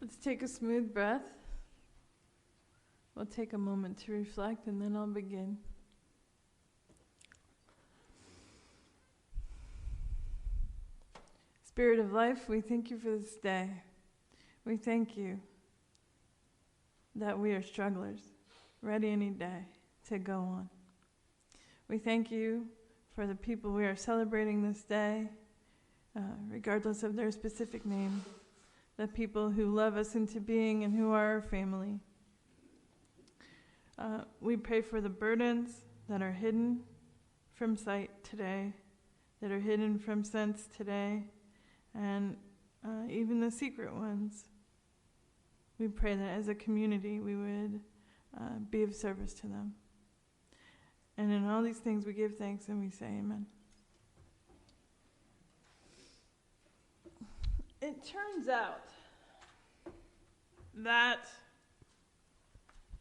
Let's take a smooth breath. We'll take a moment to reflect, and then I'll begin. Spirit of life, we thank you for this day. We thank you that we are strugglers, ready any day to go on. We thank you for the people we are celebrating this day, regardless of their specific name, the people who love us into being and who are our family. We pray for the burdens that are hidden from sight today, that are hidden from sense today, and even the secret ones. We pray that as a community we would be of service to them. And in all these things we give thanks and we say amen. It turns out that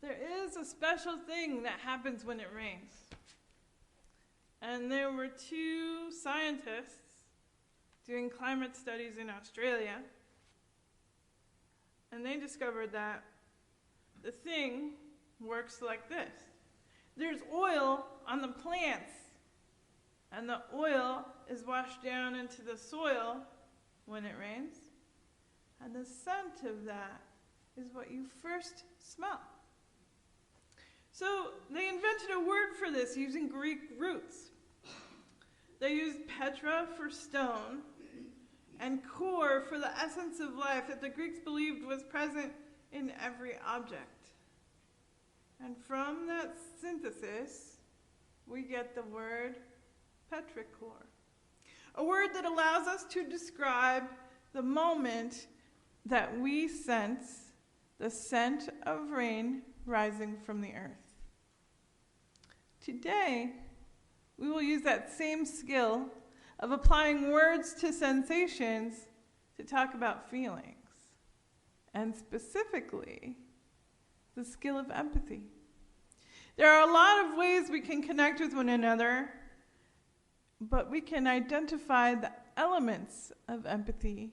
there is a special thing that happens when it rains. And there were two scientists doing climate studies in Australia, and they discovered that the thing works like this. There's oil on the plants, and the oil is washed down into the soil when it rains, and the scent of that is what you first smell. So they invented a word for this using Greek roots. They used petra for stone and core for the essence of life that the Greeks believed was present in every object. And from that synthesis, we get the word petrichor, a word that allows us to describe the moment that we sense the scent of rain rising from the earth. Today, we will use that same skill of applying words to sensations to talk about feelings, and specifically, the skill of empathy. There are a lot of ways we can connect with one another, but we can identify the elements of empathy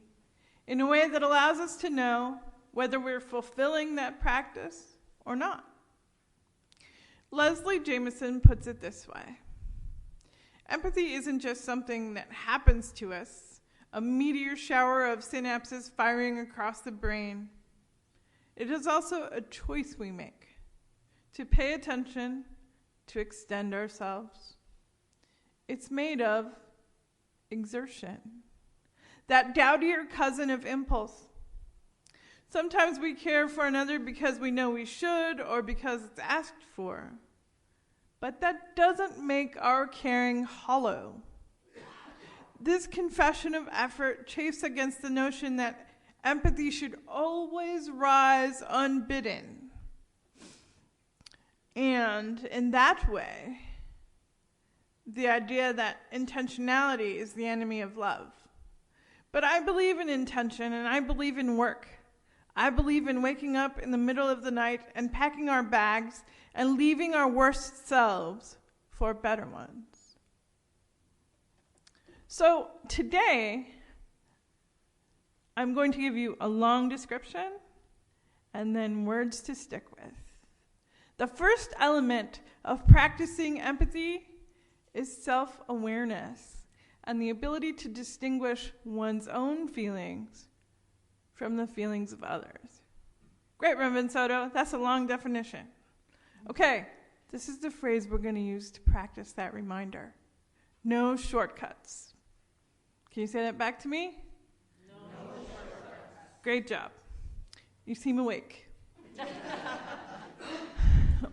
in a way that allows us to know whether we're fulfilling that practice or not. Leslie Jameson puts it this way: empathy isn't just something that happens to us, a meteor shower of synapses firing across the brain. It is also a choice we make to pay attention, to extend ourselves. It's made of exertion, that dowdier cousin of impulse. Sometimes we care for another because we know we should or because it's asked for. But that doesn't make our caring hollow. This confession of effort chafes against the notion that empathy should always rise unbidden. And in that way, the idea that intentionality is the enemy of love. But I believe in intention, and I believe in work. I believe in waking up in the middle of the night and packing our bags and leaving our worst selves for better ones. So today, I'm going to give you a long description and then words to stick with. The first element of practicing empathy is self-awareness and the ability to distinguish one's own feelings from the feelings of others. Great, Reverend Soto. That's a long definition. Okay, this is the phrase we're going to use to practice that reminder. No shortcuts. Can you say that back to me? No shortcuts. Great job. You seem awake.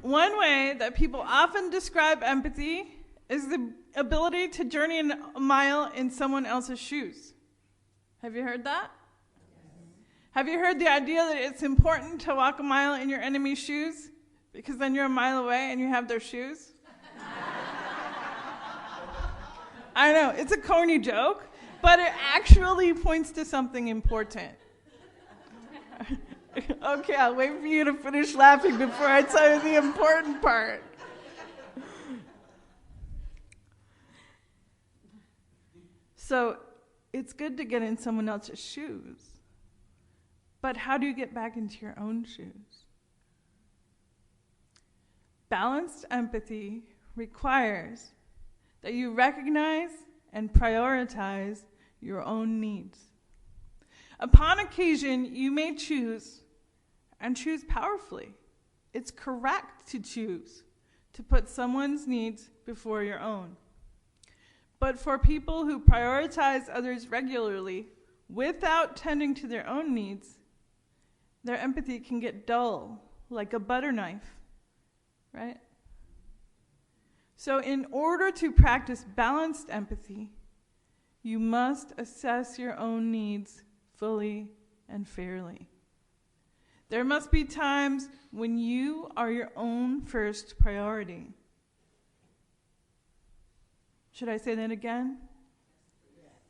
One way that people often describe empathy is the ability to journey a mile in someone else's shoes. Have you heard that? Have you heard the idea that it's important to walk a mile in your enemy's shoes? Because then you're a mile away and you have their shoes? I know, it's a corny joke, but it actually points to something important. Okay, I'll wait for you to finish laughing before I tell you the important part. So, it's good to get in someone else's shoes. But how do you get back into your own shoes? Balanced empathy requires that you recognize and prioritize your own needs. Upon occasion, you may choose, and choose powerfully. It's correct to choose to put someone's needs before your own. But for people who prioritize others regularly without tending to their own needs, their empathy can get dull, like a butter knife, right? So in order to practice balanced empathy, you must assess your own needs fully and fairly. There must be times when you are your own first priority. Should I say that again?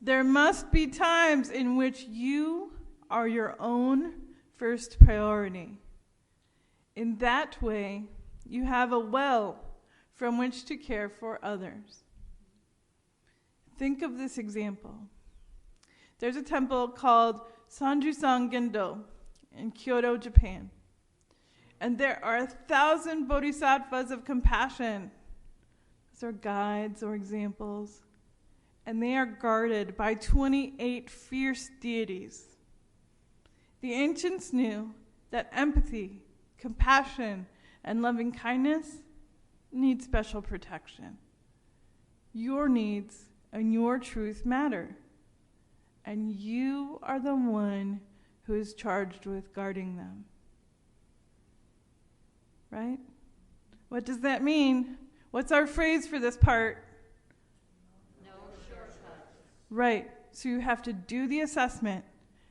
There must be times in which you are your own first priority. In that way, you have a well from which to care for others. Think of this example. There's a temple called Sanjusan Gendo in Kyoto, Japan. And there are 1,000 bodhisattvas of compassion. Those are guides or examples. And they are guarded by 28 fierce deities. The ancients knew that empathy, compassion, and loving kindness need special protection. Your needs and your truth matter. And you are the one who is charged with guarding them. Right? What does that mean? What's our phrase for this part? No shortcuts. Right. So you have to do the assessment,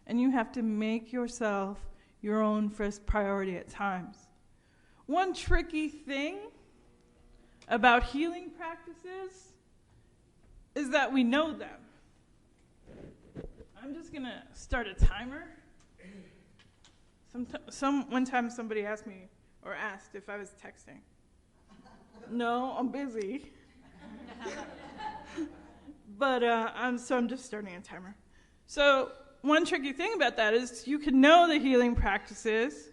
and you have to make yourself your own first priority at times. One tricky thing about healing practices is that we know them. I'm just going to start a timer. One time somebody asked me, or asked if I was texting. No, I'm busy. But I'm just starting a timer. So one tricky thing about that is you can know the healing practices,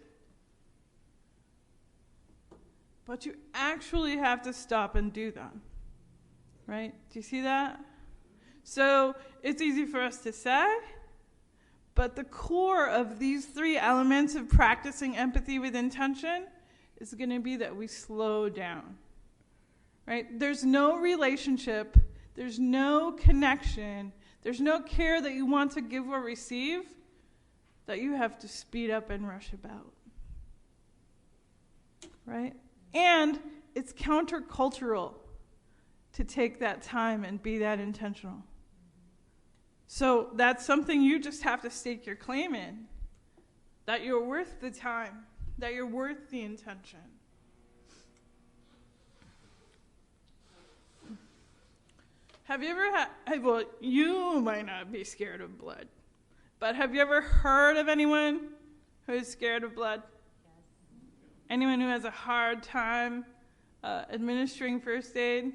but you actually have to stop and do them. Right? Do you see that? So it's easy for us to say, but the core of these 3 elements of practicing empathy with intention is going to be that we slow down. Right? There's no relationship, there's no connection, there's no care that you want to give or receive that you have to speed up and rush about. Right? And it's countercultural to take that time and be that intentional. So that's something you just have to stake your claim in, that you're worth the time, that you're worth the intention. Have you ever well, you might not be scared of blood, but have you ever heard of anyone who is scared of blood? Yes. Anyone who has a hard time administering first aid?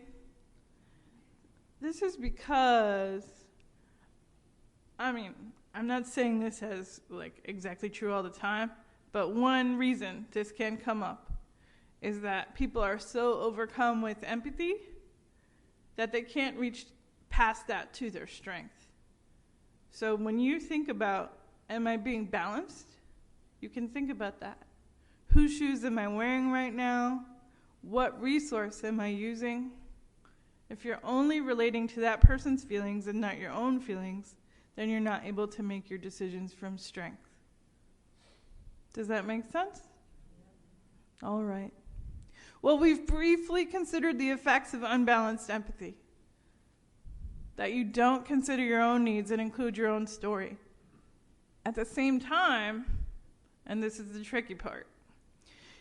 This is because, I'm not saying this as exactly true all the time, but one reason this can come up is that people are so overcome with empathy that they can't reach past that to their strength. So when you think about, am I being balanced? You can think about that. Whose shoes am I wearing right now? What resource am I using? If you're only relating to that person's feelings and not your own feelings, then you're not able to make your decisions from strength. Does that make sense? Yeah. All right. Well, we've briefly considered the effects of unbalanced empathy. That you don't consider your own needs and include your own story. At the same time, and this is the tricky part,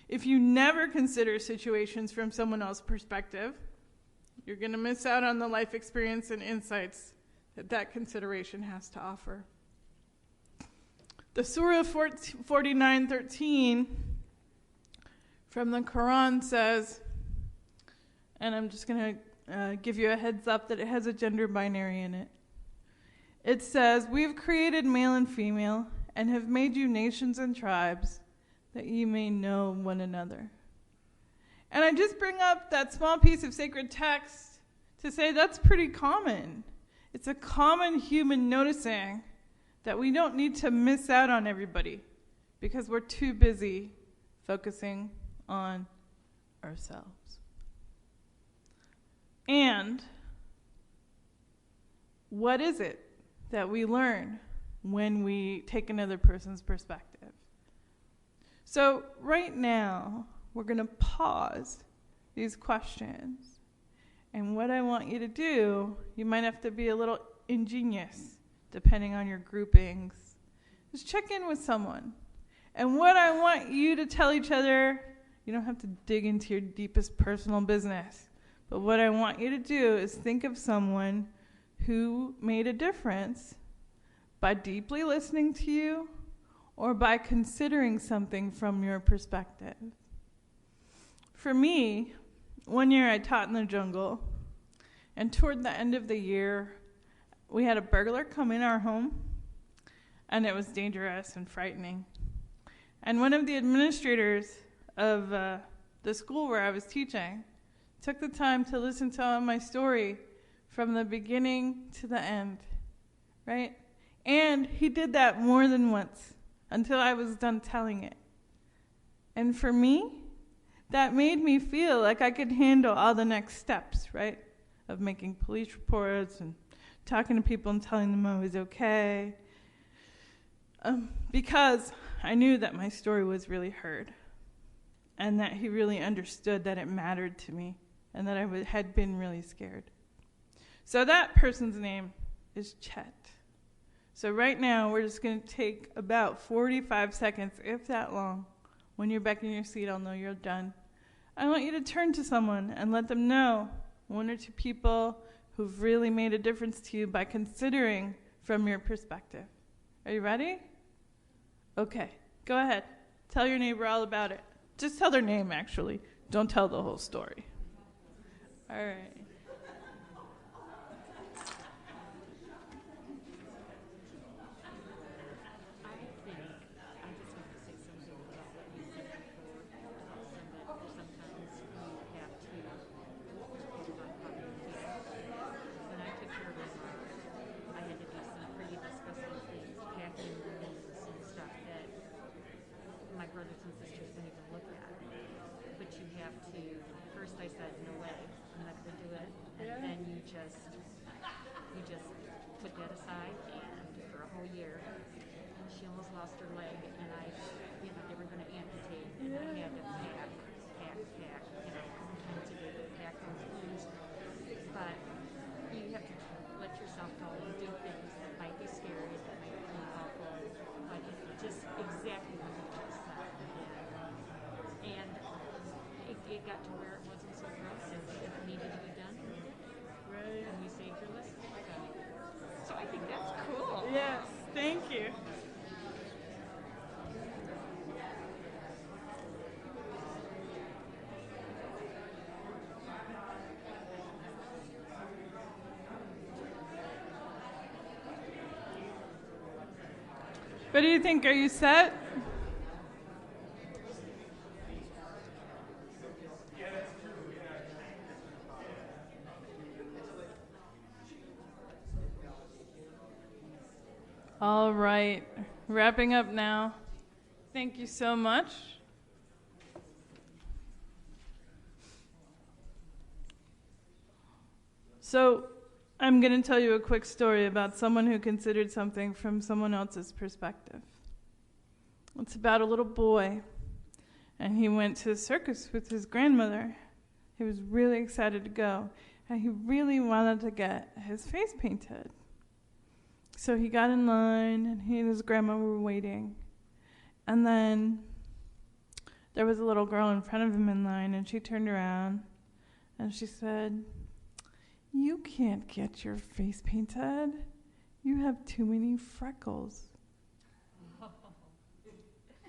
if you never consider situations from someone else's perspective, you're going to miss out on the life experience and insights that consideration has to offer. The Surah 49:13 from the Quran says, and I'm just going to give you a heads up that it has a gender binary in it. It says, "We've created male and female and have made you nations and tribes, that ye may know one another. And I just bring up that small piece of sacred text to say that's pretty common. It's a common human noticing that we don't need to miss out on everybody because we're too busy focusing on ourselves. And what is it that we learn when we take another person's perspective? So right now, we're going to pause these questions. And what I want you to do, you might have to be a little ingenious, depending on your groupings. Just check in with someone. And what I want you to tell each other, you don't have to dig into your deepest personal business. But what I want you to do is think of someone who made a difference by deeply listening to you or by considering something from your perspective. For me, one year I taught in the jungle, and toward the end of the year, we had a burglar come in our home, and it was dangerous and frightening. And one of the administrators of the school where I was teaching took the time to listen to my story from the beginning to the end, right? And he did that more than once until I was done telling it. And for me, that made me feel like I could handle all the next steps, right? Of making police reports and talking to people and telling them I was okay. Because I knew that my story was really heard and that he really understood that it mattered to me and that I had been really scared. So that person's name is Chet. So right now, we're just going to take about 45 seconds, if that long. When you're back in your seat, I'll know you're done. I want you to turn to someone and let them know, one or two people who've really made a difference to you by considering from your perspective. Are you ready? Okay, go ahead. Tell your neighbor all about it. Just tell their name, actually. Don't tell the whole story. All right. Yes, thank you. What do you think? Are you set? All right, wrapping up now. Thank you so much. So I'm going to tell you a quick story about someone who considered something from someone else's perspective. It's about a little boy, and he went to the circus with his grandmother. He was really excited to go, and he really wanted to get his face painted. So he got in line, and he and his grandma were waiting. And then there was a little girl in front of him in line, and she turned around, and she said, "You can't get your face painted. You have too many freckles."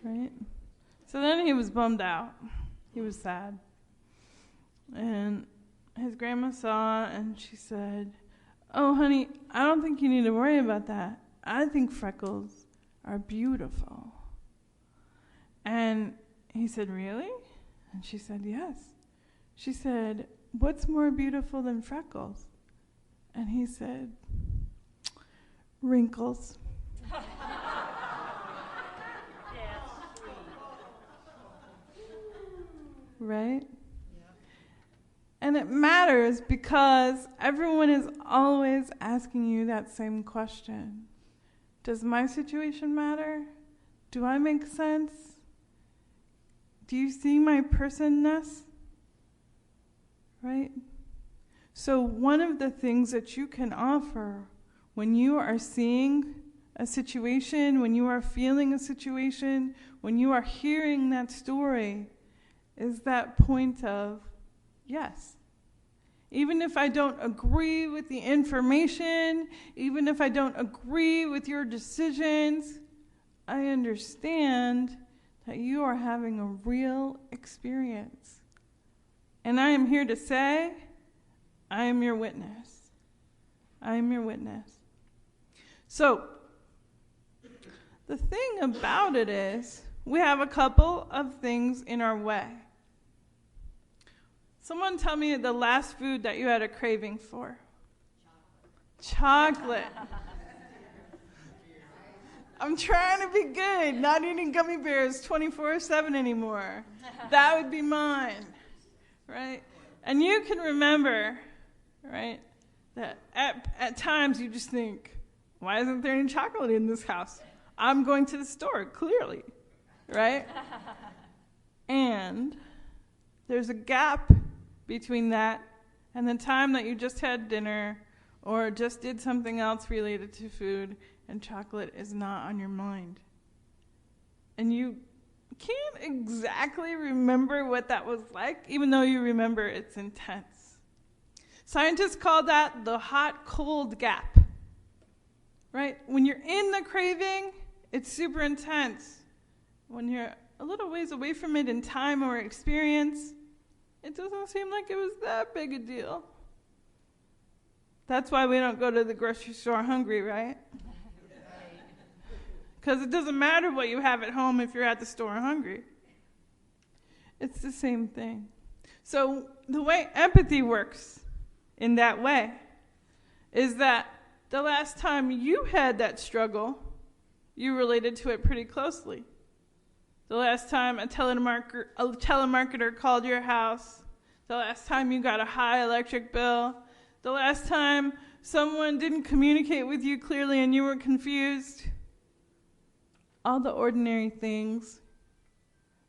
Right? So then he was bummed out. He was sad. And his grandma saw, and she said, "Oh, honey, I don't think you need to worry about that. I think freckles are beautiful. And he said, really? And she said, yes. She said, what's more beautiful than freckles? And he said, wrinkles. Right? And it matters because everyone is always asking you that same question. Does my situation matter? Do I make sense? Do you see my personness? Right? So one of the things that you can offer when you are seeing a situation, when you are feeling a situation, when you are hearing that story, is that point of, yes. Even if I don't agree with the information, even if I don't agree with your decisions, I understand that you are having a real experience. And I am here to say, I am your witness. I am your witness. So, the thing about it is, we have a couple of things in our way. Someone tell me the last food that you had a craving for. Chocolate. I'm trying to be good, not eating gummy bears 24/7 anymore. That would be mine, right? And you can remember, right, that at times you just think, why isn't there any chocolate in this house? I'm going to the store, clearly, right? And there's a gap between that and the time that you just had dinner or just did something else related to food and chocolate is not on your mind. And you can't exactly remember what that was like, even though you remember it's intense. Scientists call that the hot-cold gap, right? When you're in the craving, it's super intense. When you're a little ways away from it in time or experience, it doesn't seem like it was that big a deal. That's why we don't go to the grocery store hungry, right? Because it doesn't matter what you have at home if you're at the store hungry. It's the same thing. So the way empathy works in that way is that the last time you had that struggle, you related to it pretty closely. The last time a telemarketer called your house, the last time you got a high electric bill, the last time someone didn't communicate with you clearly and you were confused, all the ordinary things.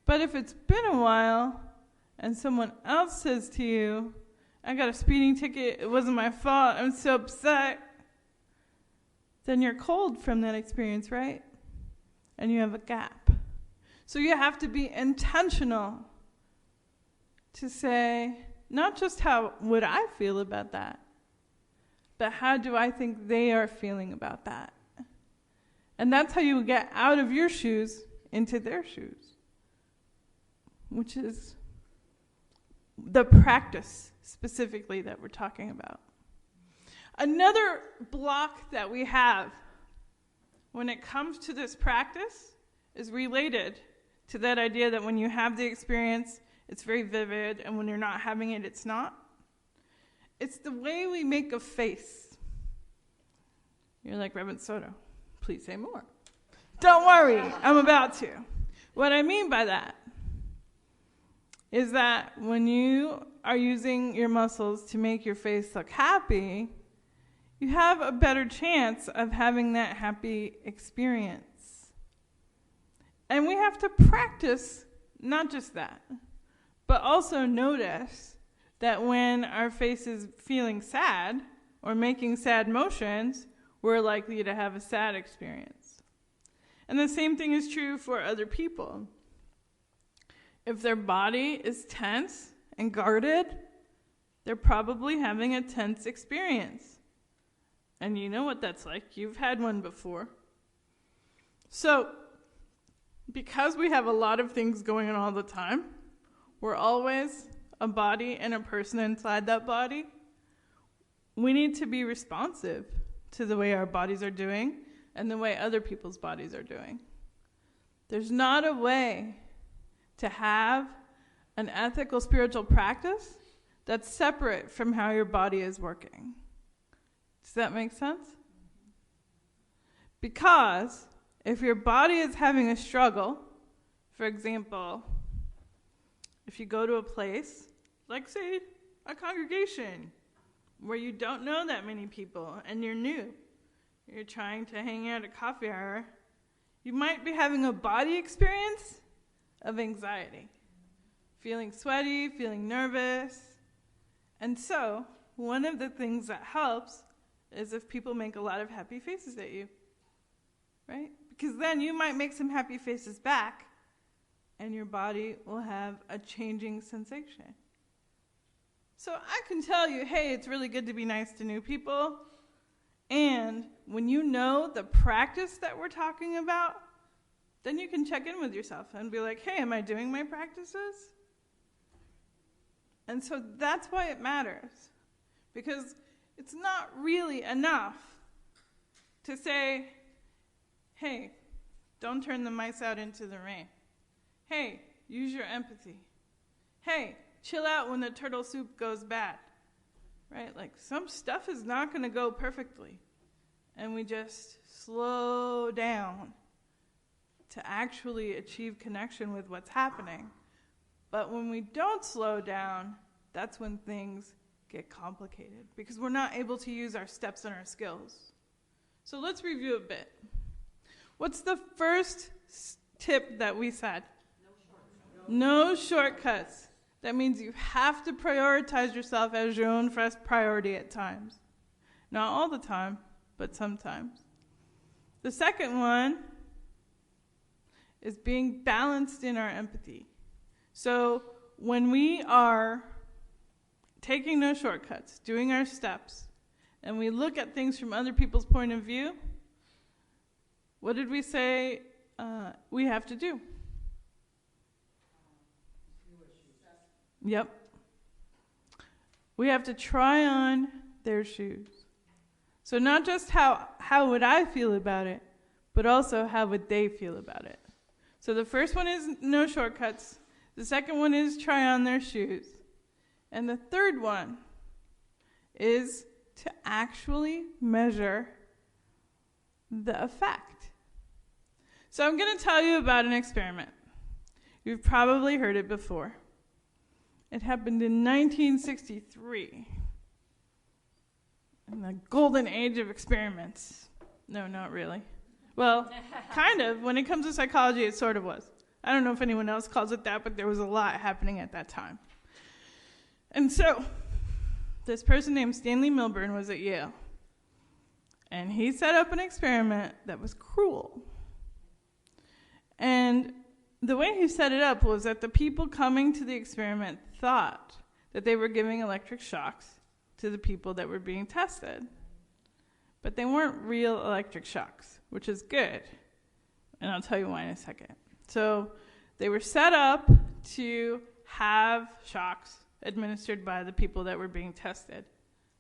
But if it's been a while and someone else says to you, I got a speeding ticket, it wasn't my fault, I'm so upset, then you're cold from that experience, right? And you have a gap. So you have to be intentional to say, not just how would I feel about that, but how do I think they are feeling about that? And that's how you get out of your shoes into their shoes, which is the practice specifically that we're talking about. Another block that we have when it comes to this practice is related to that idea that when you have the experience, it's very vivid, and when you're not having it, it's not. It's the way we make a face. You're like, Reverend Soto, please say more. Don't worry, I'm about to. What I mean by that is that when you are using your muscles to make your face look happy, you have a better chance of having that happy experience. And we have to practice not just that, but also notice that when our face is feeling sad or making sad motions, we're likely to have a sad experience. And the same thing is true for other people. If their body is tense and guarded, they're probably having a tense experience. And you know what that's like. You've had one before. So, because we have a lot of things going on all the time, we're always a body and a person inside that body. We need to be responsive to the way our bodies are doing and the way other people's bodies are doing. There's not a way to have an ethical spiritual practice that's separate from how your body is working. Does that make sense? Because if your body is having a struggle, for example, if you go to a place, like say a congregation, where you don't know that many people and you're new, you're trying to hang out at coffee hour, you might be having a body experience of anxiety, feeling sweaty, feeling nervous. And so, one of the things that helps is if people make a lot of happy faces at you, right? Because then you might make some happy faces back, and your body will have a changing sensation. So I can tell you, hey, it's really good to be nice to new people. And when you know the practice that we're talking about, then you can check in with yourself and be like, hey, am I doing my practices? And so that's why it matters. Because it's not really enough to say, hey, don't turn the mice out into the rain. Hey, use your empathy. Hey, chill out when the turtle soup goes bad. Right? Like some stuff is not going to go perfectly. And we just slow down to actually achieve connection with what's happening. But when we don't slow down, that's when things get complicated because we're not able to use our steps and our skills. So let's review a bit. What's the first tip that we said? No shortcuts. That means you have to prioritize yourself as your own first priority at times. Not all the time, but sometimes. The second one is being balanced in our empathy. So when we are taking no shortcuts, doing our steps, and we look at things from other people's point of view, what did we say we have to do? Yep. We have to try on their shoes. So not just how would I feel about it, but also how would they feel about it. So the first one is no shortcuts. The second one is try on their shoes. And the third one is to actually measure the effect. So I'm going to tell you about an experiment. You've probably heard it before. It happened in 1963. In the golden age of experiments. No, not really. Well, kind of. When it comes to psychology, it sort of was. I don't know if anyone else calls it that, but there was a lot happening at that time. And so, this person named Stanley Milburn was at Yale. And he set up an experiment that was cruel. And the way he set it up was that the people coming to the experiment thought that they were giving electric shocks to the people that were being tested. But they weren't real electric shocks, which is good. And I'll tell you why in a second. So they were set up to have shocks administered by the people that were being tested.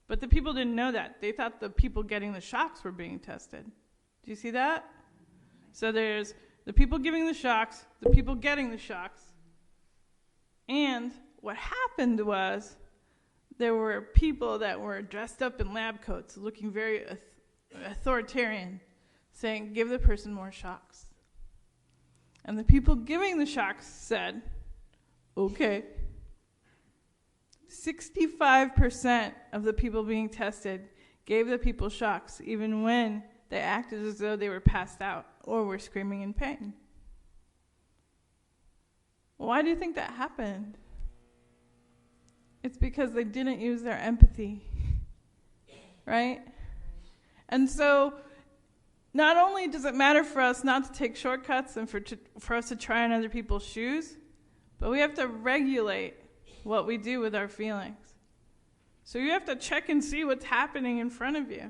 But the people didn't know that. They thought the people getting the shocks were being tested. Do you see that? So there's the people giving the shocks, the people getting the shocks. And what happened was there were people that were dressed up in lab coats, looking very authoritarian, saying, give the person more shocks. And the people giving the shocks said, okay. 65% of the people being tested gave the people shocks, even when they acted as though they were passed out or were screaming in pain. Why do you think that happened? It's because they didn't use their empathy, right? And so not only does it matter for us not to take shortcuts and for us to try on other people's shoes, but we have to regulate what we do with our feelings. So you have to check and see what's happening in front of you.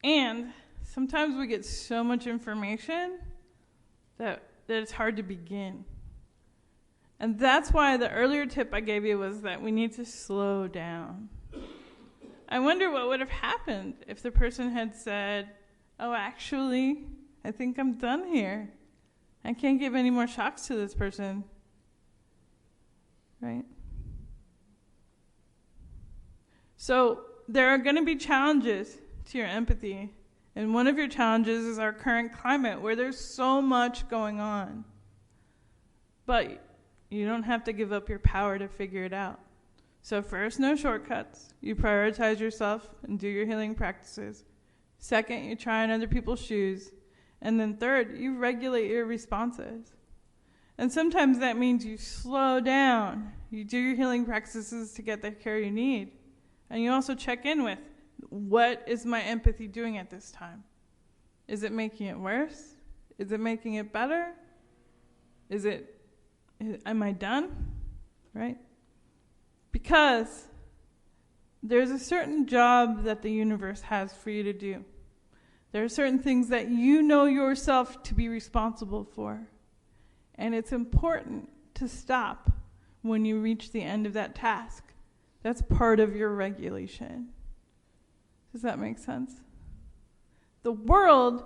And sometimes we get so much information that it's hard to begin. And that's why the earlier tip I gave you was that we need to slow down. I wonder what would have happened if the person had said, oh, actually, I think I'm done here. I can't give any more shocks to this person. Right? So there are going to be challenges to your empathy. And one of your challenges is our current climate where there's so much going on. But you don't have to give up your power to figure it out. So first, no shortcuts. You prioritize yourself and do your healing practices. Second, you try on other people's shoes. And then third, you regulate your responses. And sometimes that means you slow down. You do your healing practices to get the care you need. And you also check in with, what is my empathy doing at this time? Is it making it worse? Is it making it better? Am I done? Right? Because there's a certain job that the universe has for you to do. There are certain things that you know yourself to be responsible for. And it's important to stop when you reach the end of that task. That's part of your regulation. Does that make sense? The world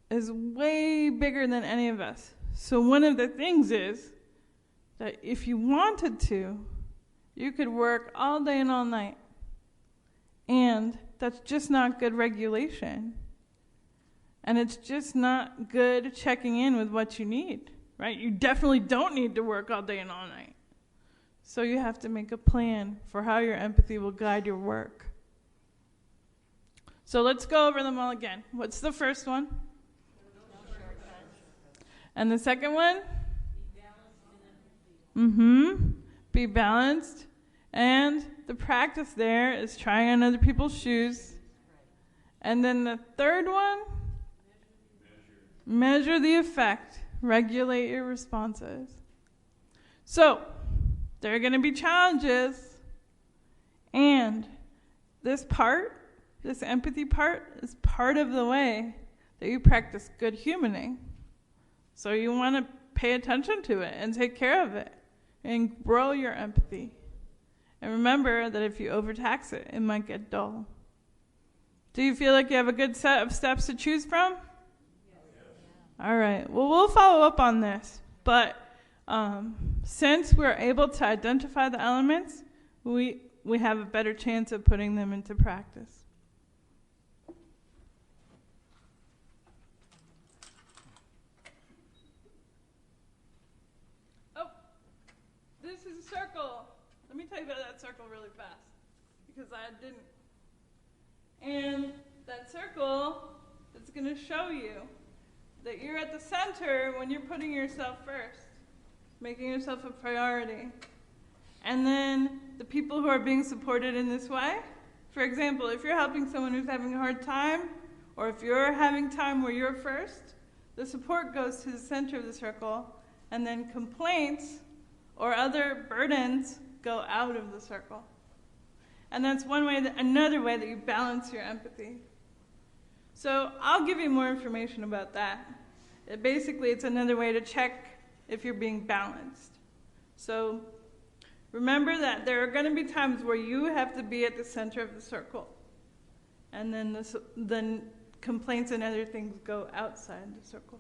is way bigger than any of us. So one of the things is that if you wanted to, you could work all day and all night. And that's just not good regulation. And it's just not good checking in with what you need, right? You definitely don't need to work all day and all night. So you have to make a plan for how your empathy will guide your work. So let's go over them all again. What's the first one? And the second one? Be balanced. And the practice there is trying on other people's shoes. And then the third one? Measure the effect. Regulate your responses. So, there are going to be challenges. And this empathy part, is part of the way that you practice good humaning. So you want to pay attention to it and take care of it and grow your empathy. And remember that if you overtax it, it might get dull. Do you feel like you have a good set of steps to choose from? All right. Well, we'll follow up on this. But since we're able to identify the elements, we have a better chance of putting them into practice. Oh, this is a circle. Let me tell you about that circle really fast, because I didn't. And that circle is going to show you that you're at the center when you're putting yourself first, making yourself a priority. And then the people who are being supported in this way, for example, if you're helping someone who's having a hard time, or if you're having time where you're first, the support goes to the center of the circle, and then complaints or other burdens go out of the circle. And that's another way that you balance your empathy. So I'll give you more information about that. Basically, it's another way to check if you're being balanced. So remember that there are going to be times where you have to be at the center of the circle. And then complaints and other things go outside the circle.